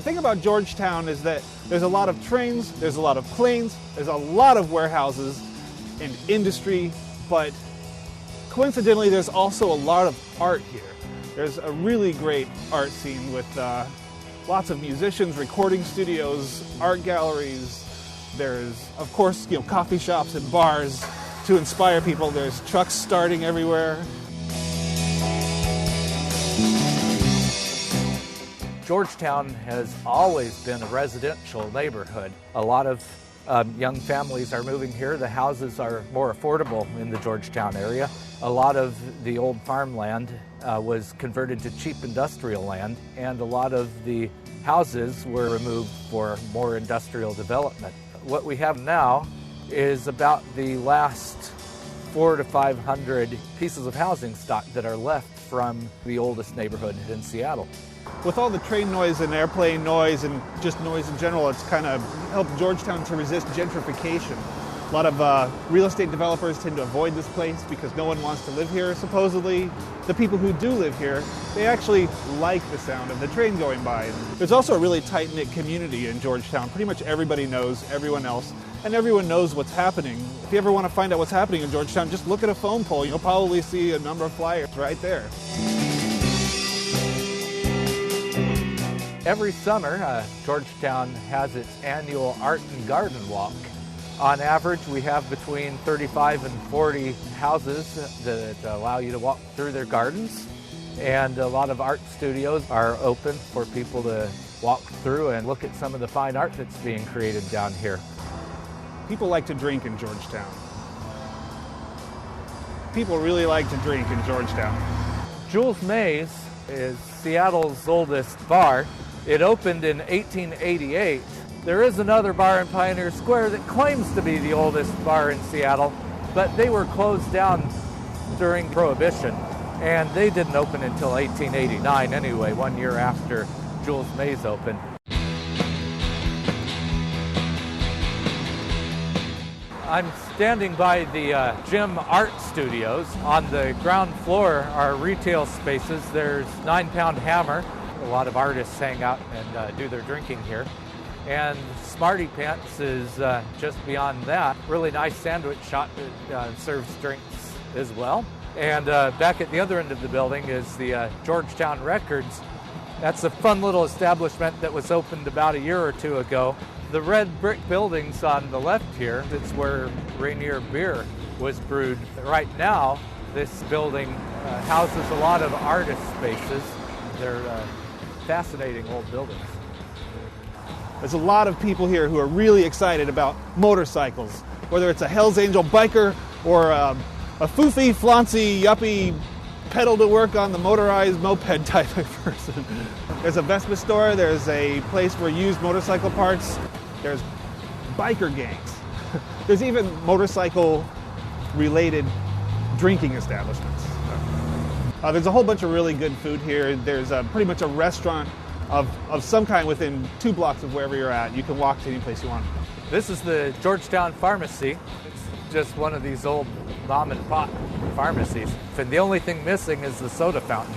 The thing about Georgetown is that there's a lot of trains, there's a lot of planes, there's a lot of warehouses and industry, but coincidentally there's also a lot of art here. There's a really great art scene with lots of musicians, recording studios, art galleries. There's, of course, coffee shops and bars to inspire people. There's trucks starting everywhere. Georgetown has always been a residential neighborhood. A lot of young families are moving here. The houses are more affordable in the Georgetown area. A lot of the old farmland was converted to cheap industrial land, and a lot of the houses were removed for more industrial development. What we have now is about the last 400 to 500 pieces of housing stock that are left from the oldest neighborhood in Seattle. With all the train noise and airplane noise and just noise in general, it's kind of helped Georgetown to resist gentrification. A lot of real estate developers tend to avoid this place because no one wants to live here, supposedly. The people who do live here, they actually like the sound of the train going by. There's also a really tight-knit community in Georgetown. Pretty much everybody knows everyone else, and everyone knows what's happening. If you ever want to find out what's happening in Georgetown, just look at a phone pole. You'll probably see a number of flyers right there. Every summer, Georgetown has its annual Art and Garden Walk. On average, we have between 35 and 40 houses that allow you to walk through their gardens. And a lot of art studios are open for people to walk through and look at some of the fine art that's being created down here. People like to drink in Georgetown. People really like to drink in Georgetown. Jules May's is Seattle's oldest bar. It opened in 1888. There is another bar in Pioneer Square that claims to be the oldest bar in Seattle, but they were closed down during Prohibition, and they didn't open until 1889 anyway, 1 year after Jules May's opened. I'm standing by the Gym Art Studios. On the ground floor are retail spaces. There's 9 Pound Hammer. A lot of artists hang out and do their drinking here. And Smarty Pants is just beyond that. Really nice sandwich shop that serves drinks as well. And back at the other end of the building is the Georgetown Records. That's a fun little establishment that was opened about a year or two ago. The red brick buildings on the left here, that's where Rainier beer was brewed. Right now, this building houses a lot of artist spaces. They're fascinating old buildings. There's a lot of people here who are really excited about motorcycles, whether it's a Hells Angel biker or a foofy, flouncy, yuppie, pedal to work on the motorized moped type of person. There's a Vespa store, there's a place for used motorcycle parts, there's biker gangs. There's even motorcycle-related drinking establishments. There's a whole bunch of really good food here. There's pretty much a restaurant of some kind within 2 blocks of wherever you're at. You can walk to any place you want. This is the Georgetown Pharmacy. It's just one of these old mom and pop pharmacies. And the only thing missing is the soda fountain.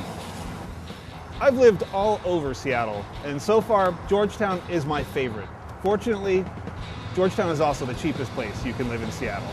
I've lived all over Seattle, and so far, Georgetown is my favorite. Fortunately, Georgetown is also the cheapest place you can live in Seattle.